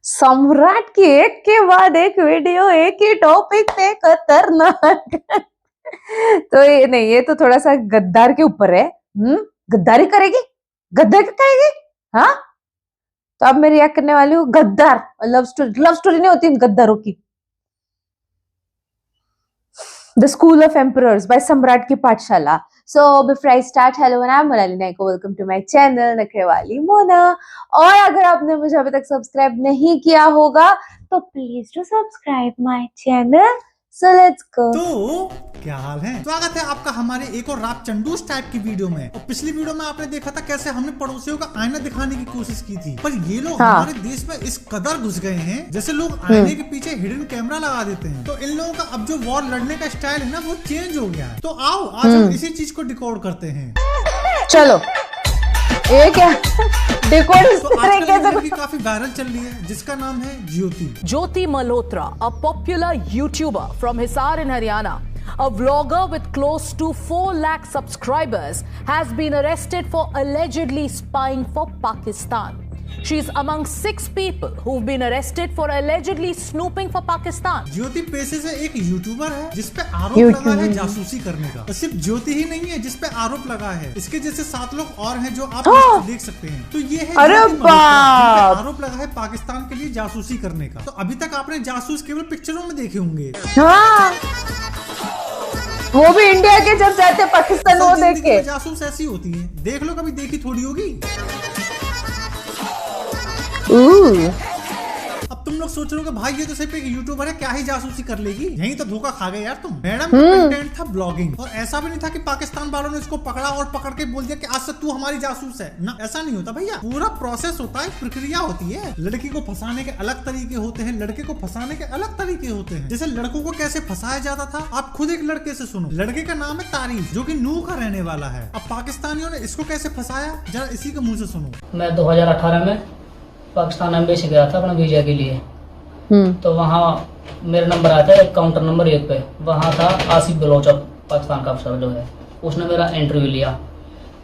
सम्राट की एक के बाद एक वीडियो एक ही टॉपिक पे खतरनाक। तो ये नहीं, ये तो थोड़ा सा गद्दार के ऊपर है। गद्दारी करेगी, गद्दार करेगी। हाँ, तो अब मैं रिएक्ट करने वाली हूँ गद्दार। लव स्टोरी नहीं होती गद्दारों की। The school of emperors by सम्राट की पाठशाला। So before I start, hello and I'm Monali Naiko. Welcome to my channel नखरे वाली मोना। और अगर आपने मुझे अभी तक सब्सक्राइब नहीं किया होगा तो please to subscribe my channel. So let's go। तो क्या हाल है? स्वागत है आपका हमारे एक और राप चंडूस टाइप की वीडियो में। और पिछली वीडियो में आपने देखा था कैसे हमने पड़ोसियों का आईना दिखाने की कोशिश की थी, पर ये लोग हमारे देश में इस कदर घुस गए हैं जैसे लोग आईने के पीछे हिडन कैमरा लगा देते हैं। तो इन लोगों का अब जो वॉर लड़ने का स्टाइल है ना वो चेंज हो गया है। तो आओ आज हम इसी चीज को डिकोड करते हैं। चलो ये क्या डिकोड इस तो तरह आजकल काफी वायरल चल रही है जिसका नाम है Jyoti Malhotra, a popular YouTuber from Hisar in Haryana, a vlogger with close to 4 lakh subscribers, has been arrested for allegedly spying for Pakistan. She is among 6 people who've been arrested for allegedly snooping for Pakistan. ज्योति पेशे से एक YouTuber है जिसपे आरोप लगा है जासूसी करने का। और सिर्फ ज्योति ही नहीं है जिसपे आरोप लगा है, इसके जैसे 7 लोग और हैं जो आप देख सकते हैं। तो ये है आरोप लगा है पाकिस्तान के लिए जासूसी करने का। तो अभी तक आपने जासूस केवल पिक्चरों में देखे होंगे। हाँ, वो भी इंडिया के जब जाते पाकिस्तान वो देख के। जासूस ऐसी होती है, देख लो, कभी देखी थोड़ी होगी। अब तुम लोग सोच रहे हो कि भाई ये तो सिर्फ एक यूट्यूबर है, क्या ही जासूसी कर लेगी। यही तो धोखा खा गए यार तुम। मैडम का कंटेंट था ब्लॉगिंग, और ऐसा भी नहीं था कि पाकिस्तान वालों ने इसको पकड़ा और पकड़ के बोल दिया कि आज से तू हमारी जासूस है ना। ऐसा नहीं होता भैया, पूरा प्रोसेस होता है, प्रक्रिया होती है। लड़की को फंसाने के अलग तरीके होते हैं, लड़के को फंसाने के अलग तरीके होते हैं। जैसे लड़कों को कैसे फंसाया जाता था आप खुद एक लड़के से सुनो। लड़के का नाम है तारीफ जो कि नूह का रहने वाला है। अब पाकिस्तानियों ने इसको कैसे फंसाया जरा इसी के मुँह से सुनो। मैं 2018 में पाकिस्तान एम्बेसी गया था अपना वीजा के लिए। तो वहाँ मेरा नंबर आया था काउंटर नंबर 1 पे। वहाँ था आसिफ बलोच, पाकिस्तान का अफसर जो है, उसने मेरा इंटरव्यू लिया।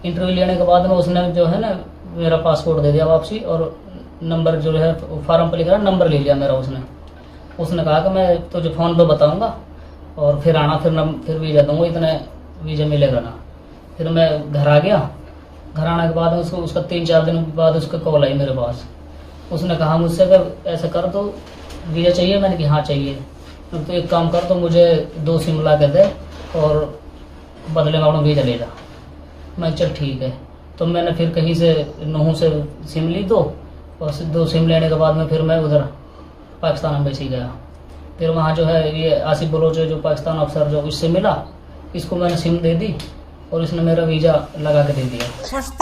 इंटरव्यू लेने के बाद में उसने जो है ना मेरा पासपोर्ट दे दिया वापसी, और नंबर जो है फॉर्म पर लिखा नंबर ले लिया मेरा उसने कहा कि मैं तुझे फ़ोन पे बताऊँगा और फिर आना, फिर वीज़ा दूँगा, इतने वीज़ा मिलेगा ना। फिर मैं घर आ गया। घर आने के बाद उसका 3-4 दिन बाद उसका कॉल आई मेरे पास। उसने कहा मुझसे कि ऐसा कर तो वीज़ा चाहिए। मैंने कहा हाँ चाहिए। तो एक काम कर, तो मुझे 2 सिम ला के दे और बदले में अपना वीज़ा ले जा। मैं चल ठीक है। तो मैंने फिर कहीं से नूह से सिम ली 2, और 2 सिम लेने के बाद में फिर मैं उधर पाकिस्तान एम्बेसी गया। फिर वहाँ जो है ये आसिफ बलोच जो पाकिस्तान अफसर जो इससे मिला, इसको मैंने सिम दे दी और इसने मेरा वीजा लगा के दे दिया।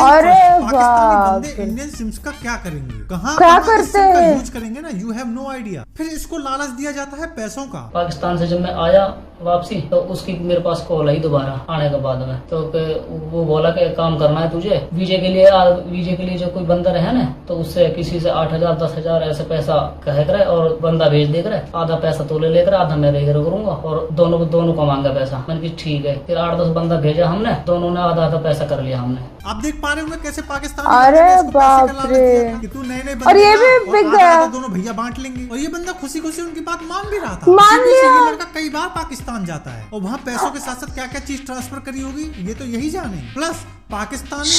अरे बंदे इंडियन सिम्स का क्या करेंगे, कहाँ करते हैं, यूज करेंगे ना, यू हैव नो आइडिया। फिर इसको लालच दिया जाता है पैसों का। पाकिस्तान से जब मैं आया वापसी तो उसकी मेरे पास कॉल आई दोबारा आने के बाद में। तो वो बोला कि काम करना है तुझे वीजे के लिए जो कोई बंदा रहे ना, तो उससे किसी से 8,000 10,000 ऐसे पैसा कहे करे और बंदा भेज दे करे। आधा पैसा तो ले लेकर आधा मैं लेकर करूंगा, और दोनों को मांगा पैसा। मैंने कहा ठीक है। फिर 8-10 बंदा भेजा हमने, दोनों ने आधा पैसा कर लिया हमने। आप देख पा रहे होंगे कैसे पाकिस्तान। अरे बाप रे, कि तू नए और ये भी बिक गया, दोनों भैया बांट लेंगे। और ये बंदा खुशी खुशी उनकी बात मान भी रहा था। ये लड़का कई बार पाकिस्तान जाता है और वहाँ पैसों के साथ साथ क्या क्या चीज ट्रांसफर करी होगी ये तो यही जाने। प्लस पाकिस्तानी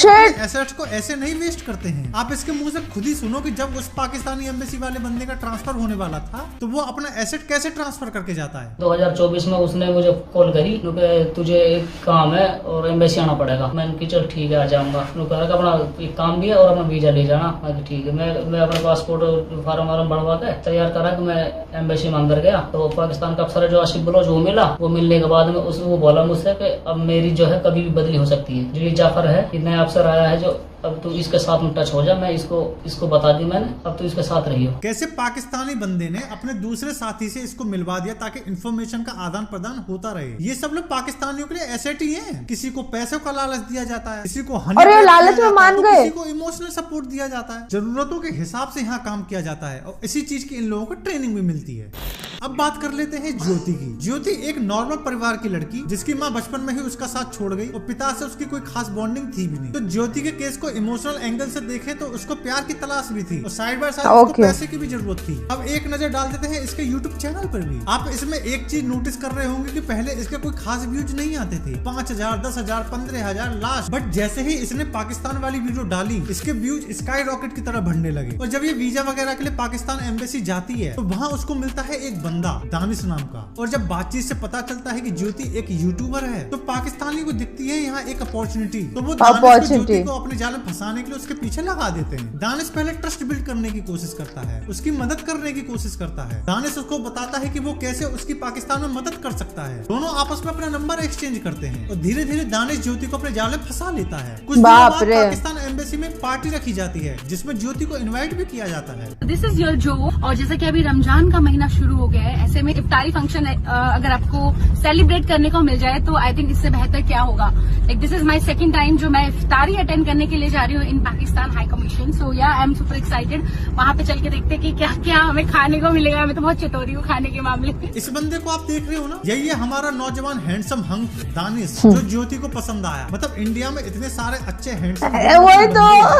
एसेट्स को ऐसे नहीं वेस्ट करते हैं। आप इसके मुंह से खुद ही सुनो कि जब उस पाकिस्तानी एम्बेसी वाले बंदे का ट्रांसफर होने वाला था तो वो अपना एसेट कैसे ट्रांसफर करके जाता है। 2024 में उसने मुझे कॉल करी क्योंकि तुझे एक काम है और एम्बेसी आना पड़ेगा। मैंने कहा चल ठीक है आ जाऊंगा। अपना एक काम भी है और अपना वीजा ले जाना। मैं ठीक है। मैं अपना पासपोर्ट फार्म भरवा के तैयार करा कि मैं एम्बेसी में अंदर गया। तो पाकिस्तान का अफसर जो आसिफ बलोच वो मिला। वो मिलने के बाद में वो बोला मुझसे कि अब मेरी जो है कभी भी बदली हो सकती है। जो जाफर है कि नया अफसर आया है जो, अब तू इसके साथ में टच हो जा। मैं इसको बता दी मैंने, अब तू इसके साथ रही हो। कैसे पाकिस्तानी बंदे ने अपने दूसरे साथी से इसको मिलवा दिया ताकि इंफॉर्मेशन का आदान प्रदान होता रहे। ये सब लोग पाकिस्तानियों के लिए एसेट ही हैं। किसी को पैसों का लालच दिया जाता है, किसी को और ये लालच में मान गए, किसी को इमोशनल सपोर्ट दिया जाता है। जरूरतों के हिसाब से यहाँ काम किया जाता है और इसी चीज की इन लोगों को ट्रेनिंग भी मिलती है। अब बात कर लेते हैं ज्योति की। ज्योति एक नॉर्मल परिवार की लड़की जिसकी माँ बचपन में ही उसका साथ छोड़ गई और पिता से उसकी कोई खास बॉन्डिंग थी भी नहीं। तो ज्योति के केस को इमोशनल एंगल से देखें तो उसको प्यार की तलाश भी थी और साइड बाय साइड उसको पैसे की भी जरूरत थी। अब एक नजर डाल देते हैं इसके यूट्यूब चैनल पर भी। आप इसमें एक चीज नोटिस कर रहे होंगे कि पहले इसके कोई खास व्यूज नहीं आते थे, 5000, 10,000, 15,000 लास्ट। बट जैसे ही इसने पाकिस्तान वाली वीडियो डाली इसके व्यूज स्काई रॉकेट की तरह बढ़ने लगे। और जब ये वीजा वगैरह के लिए पाकिस्तान एम्बेसी जाती है तो वहाँ उसको मिलता है एक बंदा दानिश नाम का। और जब बातचीत से पता चलता है कि ज्योति एक यूट्यूबर है तो पाकिस्तानी को दिखती है यहाँ एक अपॉर्चुनिटी। तो वो दानिश को ज्योति को अपने जाल में फंसाने के लिए उसके पीछे लगा देते हैं। दानिश पहले ट्रस्ट बिल्ड करने की कोशिश करता है, उसकी मदद करने की कोशिश करता है। दानिश उसको बताता है कि वो कैसे उसकी पाकिस्तान में मदद कर सकता है। दोनों आपस में अपना नंबर एक्सचेंज करते हैं और धीरे धीरे दानिश ज्योति को अपने जाल में फंसा लेता है। कुछ दिनों बाद पाकिस्तान एम्बेसी में पार्टी रखी जाती है जिसमें ज्योति को इनवाइट भी किया जाता है। दिस इज योर जो। और जैसा कि अभी रमजान का महीना शुरू हो गया है, ऐसे में इफ्तारी फंक्शन अगर आपको सेलिब्रेट करने को मिल जाए तो आई थिंक इससे बेहतर क्या होगा। Like this is my second time जो मैं इफ्तारी अटेंड करने के लिए जा रही हूँ इन पाकिस्तान हाई कमीशन। सो या आई एम सुपर एक्साइटेड। वहाँ पे चल के देखते हैं कि क्या क्या हमें खाने को मिलेगा। मैं तो बहुत चतोरी हूँ खाने के मामले में। इस बंदे को आप देख रहे हो ना, यही है हमारा नौजवान हैंडसम हंक दानिश जो ज्योति को पसंद आया। मतलब इंडिया में इतने सारे अच्छे हैंडसम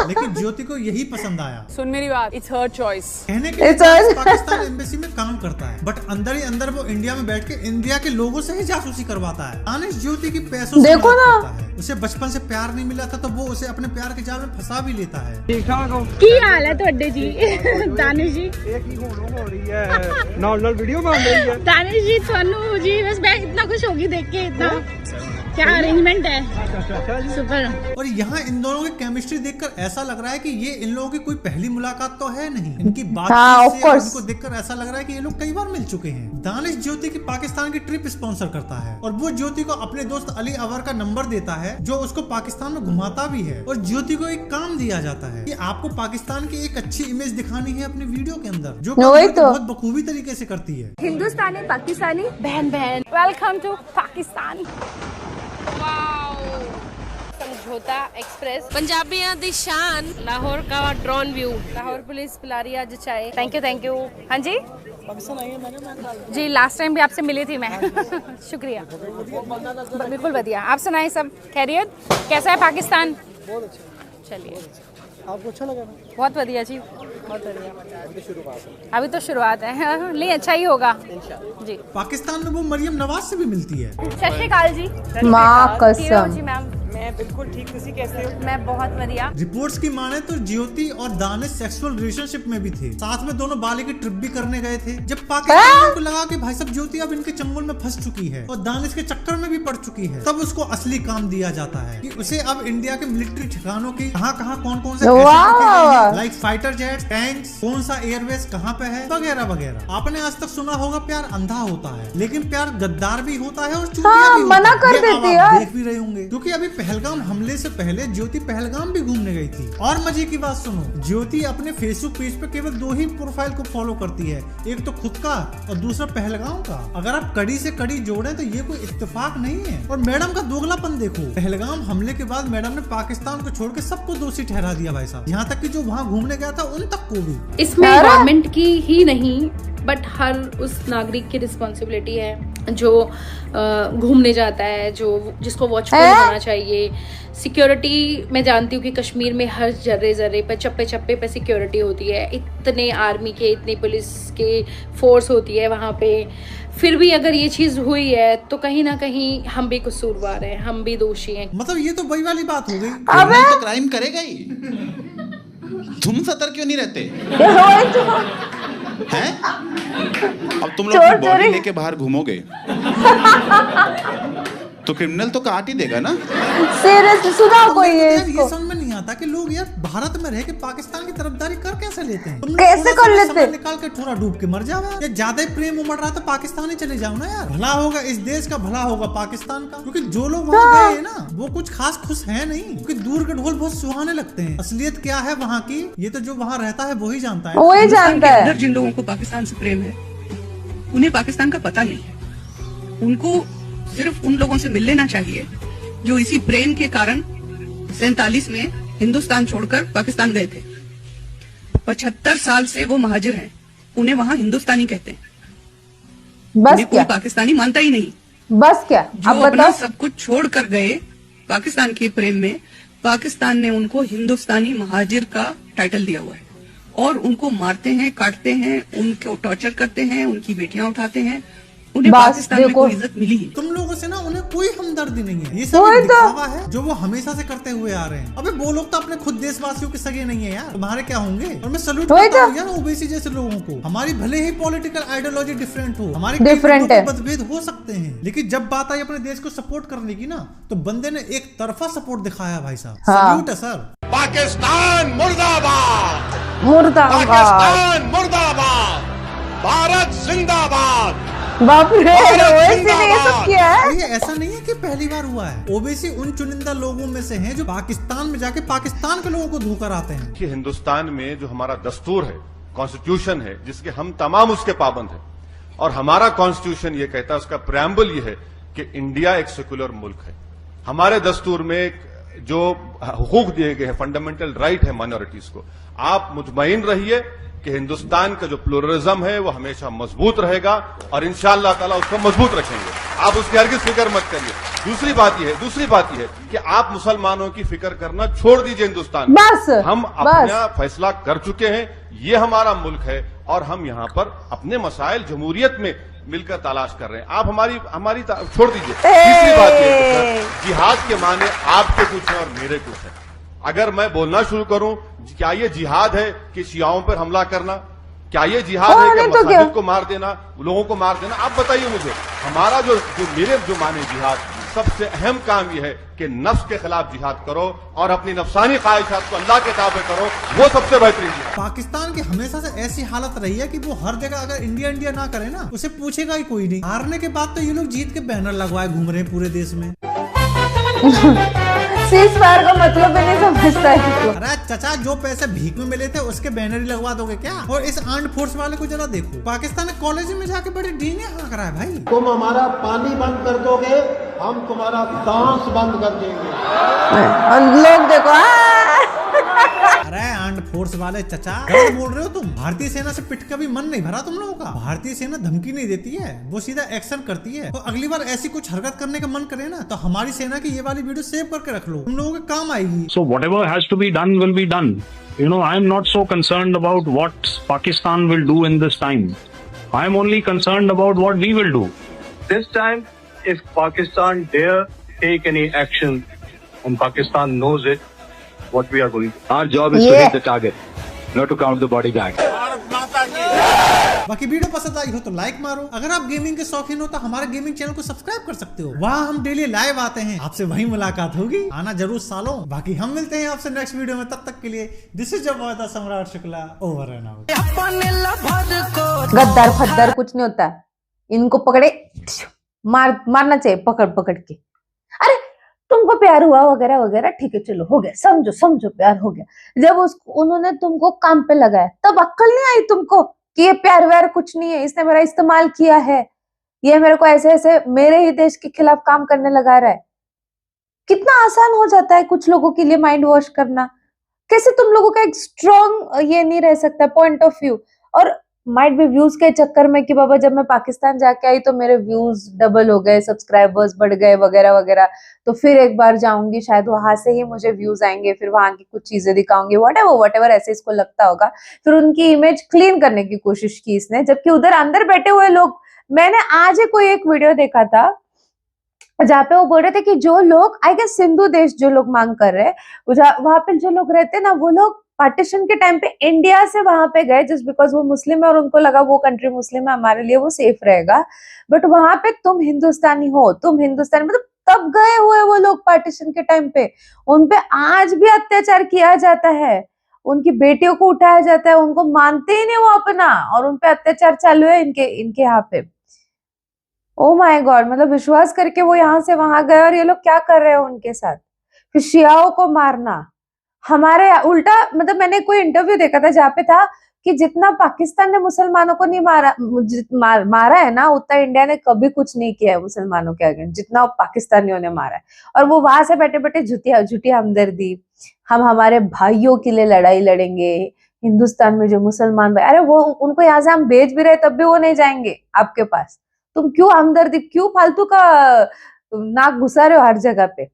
लेकिन ज्योति को यही पसंद आया। सुन मेरी बात, इट्स हर चॉइस। कहने के लिए पाकिस्तान एम्बेसी में काम करता है बट अंदर ही अंदर वो इंडिया में बैठ के इंडिया के लोगों से ही जासूसी करवाता है। दानिश ज्योति की पैसों से मदद करता है। उसे बचपन से प्यार नहीं मिला था तो वो उसे अपने प्यार के जाल में फंसा भी लेता है। की हाल है ਤੁਹਾਡੇ जी दानिश जी? ਇਹ ਕੀ ਹੋ ਰਹੀ ਹੈ? ਨਾਲ ਵੀਡੀਓ ਬਣ ਰਹੀ ਹੈ। दानिश जी ਤੁਹਾਨੂੰ जी बस मैं इतना खुश होगी देख के। इतना क्या अरेंजमेंट है, सुपर। और यहाँ इन दोनों की केमिस्ट्री देखकर ऐसा लग रहा है कि ये इन लोगों की कोई पहली मुलाकात तो है नहीं। इनकी बातचीत से इनको देखकर ऐसा लग रहा है कि ये लोग कई बार मिल चुके हैं। दानिश ज्योति की पाकिस्तान की ट्रिप स्पॉन्सर करता है और वो ज्योति को अपने दोस्त अली अवर का नंबर देता है जो उसको पाकिस्तान में घुमाता भी है। और ज्योति को एक काम दिया जाता है कि आपको पाकिस्तान की एक अच्छी इमेज दिखानी है अपनी वीडियो के अंदर, जो बहुत बखूबी तरीके से करती है। हिंदुस्तानी पाकिस्तानी बहन बहन, वेलकम टू पाकिस्तान। समझौता एक्सप्रेस, पंजाबियों दी शान, लाहौर का ड्रोन व्यू, लाहौर पुलिस पिला रही आज चाय। Thank you. हाँ जी जी, लास्ट टाइम भी आपसे मिली थी मैं। शुक्रिया। बिल्कुल बढ़िया। आप सुनाए सब खैरियत? कैसा है पाकिस्तान? चलिए, आपको अच्छा लगा? बहुत बढ़िया जी, बहुत बढ़िया। अभी तो शुरुआत है, नहीं अच्छा ही होगा जी। पाकिस्तान में वो मरियम नवाज से भी मिलती है। सत श्री अकाल जी। माँ कसम। जी मैम, मैं बिल्कुल ठीक। तुसी कैसे हो? मैं बहुत बढ़िया। रिपोर्ट्स की माने तो ज्योति और दानिश सेक्सुअल रिलेशनशिप में भी थे, साथ में दोनों बाली की ट्रिप भी करने गए थे। जब पाकिस्तान को लगा कि भाई साहब ज्योति अब इनके चंगुल में फंस चुकी है और दानिश के चक्कर में भी पड़ चुकी है, तब उसको असली काम दिया जाता है कि उसे अब इंडिया के मिलिट्री ठिकानों की कहाँ कौन से लाइक फाइटर जेट, टैंक्स, कौन सा एयरवेज कहाँ पे है, वगैरह वगैरह। आपने आज तक सुना होगा प्यार अंधा होता है, लेकिन प्यार गद्दार भी होता है और चूतिया भी मना कर देती है। देख भी रहे होंगे क्योंकि अभी पहलगाम हमले से पहले ज्योति पहलगाम भी घूमने गई थी। और मजे की बात सुनो, ज्योति अपने फेसबुक पेज पे केवल 2 ही प्रोफाइल को फॉलो करती है, एक तो खुद का और दूसरा पहलगाम का। अगर आप कड़ी से कड़ी जोड़े तो ये कोई इत्तेफाक नहीं है। और मैडम का दोगलापन देखो, पहलगाम हमले के बाद मैडम ने पाकिस्तान को छोड़ के सबको दोषी ठहरा दिया भाई साहब, यहाँ तक कि जो वहाँ घूमने गया था उन तक को भी। इसमें गवर्नमेंट की ही नहीं बट हर उस नागरिक की रिस्पॉन्सिबिलिटी है जो घूमने जाता है, जो जिसको वॉचफुल होना चाहिए। सिक्योरिटी मैं जानती हूँ कि कश्मीर में हर जर्रे पे चप्पे पे सिक्योरिटी होती है, इतने आर्मी के, इतनी पुलिस के फोर्स होती है वहाँ पे। फिर भी अगर ये चीज हुई है तो कहीं ना कहीं हम भी कसूरवार हैं, हम भी दोषी हैं। मतलब ये तो वही वाली बात हो गई, तो क्राइम करेगा ही। तुम सतर्क क्यों नहीं रहते हैं? अब तुम लोग बॉडी लेके बाहर घूमोगे तो क्रिमिनल तो काट ही देगा ना। सीरियसली सुना कोई है ये समझ में नहीं आता कि लोग यार भारत में रह के पाकिस्तान की तरफदारी कर कैसे लेते हैं। कैसे कर लेते हैं? निकाल के थोड़ा डूब के मर जाओ यार। ज्यादा ही प्रेम उमड़ रहा तो पाकिस्तान ही चले जाओ ना यार, भला होगा इस देश का, भला होगा पाकिस्तान का। क्योंकि जो लोग वहाँ गए हैं ना वो कुछ खास खुश है नहीं, क्योंकि दूर के ढोल बहुत सुहाने लगते हैं। असलियत क्या है वहाँ की ये तो जो वहाँ रहता है वही जानता है। वही जानता है। जिन लोगों को पाकिस्तान से प्रेम है उन्हें पाकिस्तान का पता नहीं है। उनको सिर्फ उन लोगों से मिल लेना चाहिए जो इसी प्रेम के कारण 47 में हिंदुस्तान छोड़कर पाकिस्तान गए थे। 75 साल से वो महाजिर हैं, उन्हें वहां हिंदुस्तानी कहते हैं। बस उन्हें क्या? कोई पाकिस्तानी मानता ही नहीं। बस क्या? जो आप अपना बताओ। सब कुछ छोड़ कर गए पाकिस्तान के प्रेम में, पाकिस्तान ने उनको हिंदुस्तानी महाजिर का टाइटल दिया हुआ है और उनको मारते हैं, काटते हैं, उनको टॉर्चर करते हैं, उनकी बेटियां उठाते हैं। उन्हें बस पाकिस्तान में देखो। कोई इज्जत मिली ही नहीं। तुम लोगों से ना उन्हें कोई हमदर्दी नहीं है। ये सब वही एक तो। दिखावा है जो वो हमेशा से करते हुए आ रहे हैं। अबे वो लोग तो अपने खुद देशवासियों के सगे नहीं है यार, तुम्हारे क्या होंगे? और मैं सल्यूट वही करता तो। हूँ यार ओबीसी जैसे लोगों को। हमारी भले ही पॉलिटिकल आइडियोलॉजी डिफरेंट हो, हमारे Different है। मतभेद हो सकते हैं, लेकिन जब बात आई अपने देश को सपोर्ट करने की ना, तो बंदे ने एक तरफा सपोर्ट दिखाया भाई साहब। हाँ। सल्यूट है सर। पाकिस्तान मुर्दाबाद, मुर्दाबाद। पाकिस्तान मुर्दाबाद, भारत जिंदाबाद। बाप रे, ओवैसी ने ये सब किया है? और ये ऐसा नहीं है कि पहली बार हुआ है। ओबीसी उन चुनिंदा लोगों में से हैं जो पाकिस्तान में जाके पाकिस्तान के लोगों को धोकर आते हैं। कि हिंदुस्तान में जो हमारा दस्तूर है, कॉन्स्टिट्यूशन है, जिसके हम तमाम उसके पाबंद हैं, और हमारा कॉन्स्टिट्यूशन ये कहता है, उसका प्रेम्बल ये है कि इंडिया एक सेकुलर मुल्क है। हमारे दस्तूर में जो हुकूक दिए गए हैं, फंडामेंटल राइट है माइनॉरिटीज को, आप मुतमईन रहिए कि हिंदुस्तान का जो प्लुरलिज्म है वो हमेशा मजबूत रहेगा और इंशाअल्लाह ताला उसको मजबूत रखेंगे। आप उसकी हरगिज़ फिक्र मत करिए। दूसरी बात यह है कि आप मुसलमानों की फिक्र करना छोड़ दीजिए। हिंदुस्तान बस, हम बस। अपना फैसला कर चुके हैं, ये हमारा मुल्क है और हम यहाँ पर अपने मसाइल जमहूरियत में मिलकर तलाश कर रहे हैं। आप हमारी छोड़ दीजिए। तीसरी बात यह है कि जिहाद के माने आपके कुछ है और मेरे कुछ है। अगर मैं बोलना शुरू करूं, क्या ये जिहाद है कि शियाओं पर हमला करना? क्या ये जिहाद है कि मसाजिद को मार देना, लोगों को मार देना? आप बताइए मुझे। हमारा जो मेरे जो माने जिहाद, सबसे अहम काम यह है कि नफ्स के खिलाफ जिहाद करो और अपनी नफसानी ख्वाहिशात को अल्लाह के ताबे करो, वो सबसे बेहतरीन जिहाद। पाकिस्तान की हमेशा से ऐसी हालत रही है कि वो हर जगह अगर इंडिया इंडिया ना करे ना, उसे पूछेगा ही कोई नहीं। हारने के बाद तो ये लोग जीत के बैनर लगवाए घूम रहे हैं पूरे देश में। सीज़फायर का मतलब भी नहीं समझता है। अरे चचा, जो पैसे भीख में मिले थे उसके बैनर ही लगवा दोगे क्या? और इस आर्म्ड फोर्स वाले को जरा देखो, पाकिस्तान कॉलेज में जाके बड़े डीने हाँक रहा है भाई। तुम हमारा पानी बंद कर दोगे, हम तुम्हारा सांस बंद कर देंगे। लोग देखो। अरे आर्म्ड फोर्स वाले चचा, क्या बोल रहे हो तुम? भारतीय सेना से पिट का भी मन नहीं भरा तुम लोगों का? भारतीय सेना धमकी नहीं देती है, वो सीधा एक्शन करती है। तो अगली बार ऐसी कुछ हरकत करने का मन करे ना, तो हमारी सेना की ये वाली वीडियो सेव करके रख लो, तुम लोगों के काम आएगी। So whatever has to be done will be done. You know, I am not so concerned about what Pakistan will do in this time. I am only concerned about what we will do. This time, if Pakistan dare take any action, and Pakistan knows it, what we are going to. Our job is to hit the target, not to count the body bag. बाकी video पसंद आई हो तो like मारो। अगर आप gaming के शौकीन हो तो हमारे गेमिंग चैनल को सब्सक्राइब कर सकते हो, वहाँ हम डेली लाइव आते हैं, आपसे वही मुलाकात होगी। आना जरूर सालों। बाकी हम मिलते हैं आपसे नेक्स्ट वीडियो में, तब तक के लिए दिस इज योर सम्राट शुक्ला, ओवर एंड आउट। गद्दार फद्दार कुछ नहीं होता, इनको पकड़े मारना चाहिए पकड़ पकड़ के। अरे तुमको प्यार हुआ वगैरह वगैरह, ठीक है चलो हो गया, समझो प्यार हो गया। जब उन्होंने तुमको काम पे लगाया तब अक्ल नहीं आई तुमको कि ये प्यार व्यार कुछ नहीं है, इसने मेरा इस्तेमाल किया है, ये मेरे को ऐसे ऐसे मेरे ही देश के खिलाफ काम करने लगा रहा है। कितना आसान हो जाता है कुछ लोगों के लिए माइंड वॉश करना। कैसे तुम लोगों का एक स्ट्रॉन्ग ये नहीं रह सकता पॉइंट ऑफ व्यू। और माइट भी व्यूज के चक्कर में कि बाबा जब मैं पाकिस्तान जाके आई तो मेरे व्यूज डबल हो गए, सब्सक्राइबर्स बढ़ गए वगैरह वगैरह, तो फिर एक बार जाऊंगी शायद वहां से ही मुझे व्यूज आएंगे, फिर वहां की कुछ चीजें दिखाऊंगी, व्हाटएवर ऐसे इसको लगता होगा। फिर उनकी इमेज क्लीन करने की कोशिश की इसने, जबकि उधर अंदर बैठे हुए लोग, मैंने आज ही कोई एक वीडियो देखा था जहाँ पे वो बोल रहे थे कि जो लोग आई गेस सिंधु देश जो लोग मांग कर रहे हैं, वहां पे जो लोग रहते हैं ना, वो लोग पार्टीशन के टाइम पे इंडिया से वहां पे गए जस्ट बिकॉज वो मुस्लिम है और उनको लगा वो कंट्री मुस्लिम है, हमारे लिए वो सेफ रहेगा। बट वहां पे तुम हिंदुस्तानी हो, तुम हिंदुस्तानी मतलब तब गए हुए वो लोग पार्टीशन के टाइम पे, उनपे आज भी अत्याचार किया जाता है, उनकी बेटियों को उठाया जाता है, उनको मानते ही नहीं वो अपना, और उनपे अत्याचार चालू है इनके यहाँ पे। ओ माय गॉड, मतलब विश्वास करके वो यहाँ से वहां गए और ये लोग क्या कर रहे हैं उनके साथ। फिर शियाओं को मारना, हमारे उल्टा, मतलब मैंने कोई इंटरव्यू देखा था जहाँ पे था कि जितना पाकिस्तान ने मुसलमानों को नहीं मारा है ना, उतना इंडिया ने कभी कुछ नहीं किया है मुसलमानों के अगेंस्ट जितना पाकिस्तानियों ने मारा है। और वो वहां से बैठे बैठे झूठी हमदर्दी, हम हमारे भाइयों के लिए लड़ाई लड़ेंगे, हिंदुस्तान में जो मुसलमान भाई, अरे वो उनको यहाँ से हम भेज भी रहे तब भी वो नहीं जाएंगे आपके पास, तुम क्यों हमदर्दी, क्यों फालतू का नाक घुसा रहे हो हर जगह पे?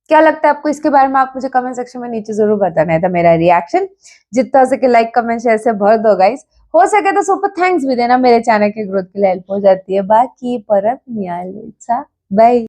क्या लगता है आपको इसके बारे में? आप मुझे कमेंट सेक्शन में नीचे जरूर बताना है। था मेरा रिएक्शन, जितना हो सके लाइक कमेंट शेयर से भर दो गाइस। हो सके तो सुपर थैंक्स भी देना, मेरे चैनल के ग्रोथ के लिए हेल्प हो जाती है। बाकी परत नियालेचा, बाय।